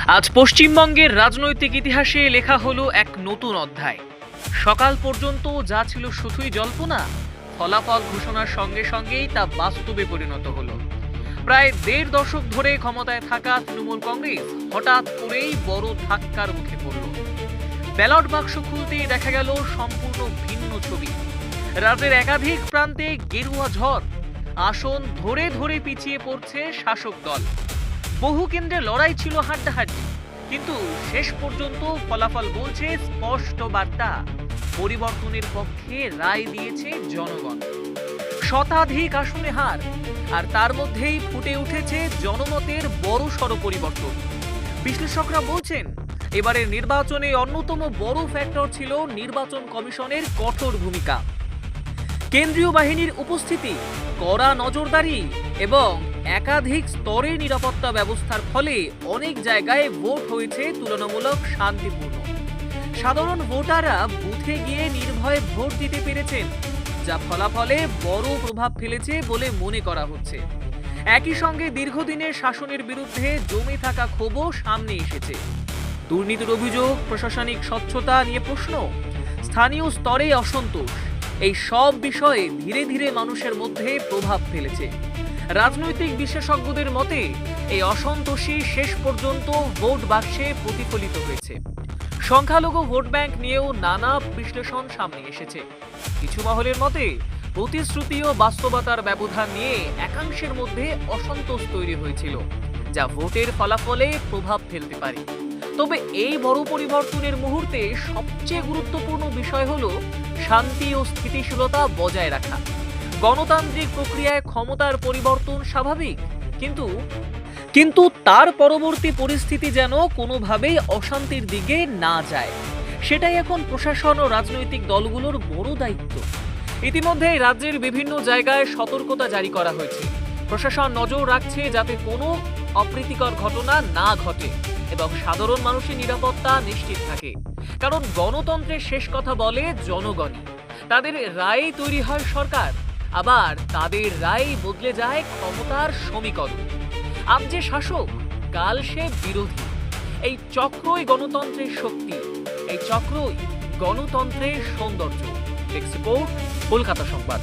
আজ পশ্চিমবঙ্গের রাজনৈতিক ইতিহাসে লেখা হলো এক নতুন অধ্যায়। সকাল পর্যন্ত যা ছিল শুধুই জল্পনা, ফলাফল ঘোষণার সঙ্গে সঙ্গেই তা বাস্তবে পরিণত হলো। প্রায় দেড় দশক ধরে ক্ষমতায় থাকা তৃণমূল কংগ্রেস হঠাৎ করেই বড় ধাক্কার মুখে পড়ল। ব্যালট বাক্স খুলতেই দেখা গেল সম্পূর্ণ ভিন্ন ছবি। রাজ্যের একাধিক প্রান্তে গেরুয়া ঝড়, আসন ধরে ধরে পিছিয়ে পড়ছে শাসক দল। বহু কেন্দ্রে লড়াই ছিল হাড্ডাহাড্ডি, কিন্তু শেষ পর্যন্ত ফলাফল বলছে স্পষ্ট বার্তা, পরিবর্তনের পক্ষে রায় দিয়েছে জনগণ। শতাধিক আসনে হার, আর তার মধ্যেই ফুটে উঠেছে জনমতের বড়সড় পরিবর্তন। বিশ্লেষকরা বলছেন, এবারের নির্বাচনে অন্যতম বড় ফ্যাক্টর ছিল নির্বাচন কমিশনের কঠোর ভূমিকা। কেন্দ্রীয় বাহিনীর উপস্থিতি, কড়া নজরদারি এবং একাধিক স্তরে নিরাপত্তা ব্যবস্থার ফলে অনেক জায়গায় ভোট হয়েছে তুলনামূলক শান্তিপূর্ণ। সাধারণ ভোটাররা বুথে গিয়ে নির্ভয়ে ভোট দিতে পেরেছেন, যা ফলাফলে বড় প্রভাব ফেলেছে বলে মনে করা হচ্ছে। একই সঙ্গে দীর্ঘদিনের শাসনের বিরুদ্ধে জমে থাকা ক্ষোভও সামনে এসেছে। দুর্নীতির অভিযোগ, প্রশাসনিক স্বচ্ছতা নিয়ে প্রশ্ন, স্থানীয় স্তরে অসন্তোষ, এই সব বিষয়ে ধীরে ধীরে মানুষের মধ্যে প্রভাব ফেলেছে। রাজনৈতিক বিশেষজ্ঞদের মতে এই অসন্তোষই শেষ পর্যন্ত ভোট বাক্সে প্রতিফলিত হয়েছে। সংখ্যালঘু ভোট ব্যাংক নিয়েও নানা বিশ্লেষণ সামনে এসেছে। কিছু মহলের মতে প্রতিশ্রুতি ও বাস্তবতার ব্যবধান নিয়ে একাংশের মধ্যে অসন্তোষ তৈরি হয়েছিল, যা ভোটের ফলাফলে প্রভাব ফেলতে পারে। তবে এই বড় পরিবর্তনের মুহূর্তে সবচেয়ে গুরুত্বপূর্ণ বিষয় হলো শান্তি ও স্থিতিশীলতা বজায় রাখা। গণতান্ত্রিক প্রক্রিয়ায় ক্ষমতার পরিবর্তন স্বাভাবিক, কিন্তু তার পরবর্তী পরিস্থিতি যেন কোনোভাবেই অশান্তির দিকে না যায়, সেটাই এখন প্রশাসন ও রাজনৈতিক দলগুলোর বড় দায়িত্ব। ইতিমধ্যে রাজ্যের বিভিন্ন জায়গায় সতর্কতা জারি করা হয়েছে। প্রশাসন নজর রাখছে যাতে কোনো অপ্রীতিকর ঘটনা না ঘটে এবং সাধারণ মানুষের নিরাপত্তা নিশ্চিত থাকে। কারণ গণতন্ত্রের শেষ কথা বলে জনগণই। তাদের রায়ে তৈরি হয় সরকার, আবার তাদের রায় বদলে যায় ক্ষমতার সমীকরণ। আজ যে শাসক, কাল সে বিরোধী। এই চক্রই গণতন্ত্রের শক্তি, এই চক্রই গণতন্ত্রের সৌন্দর্য। রিপোর্ট, কলকাতা সংবাদ।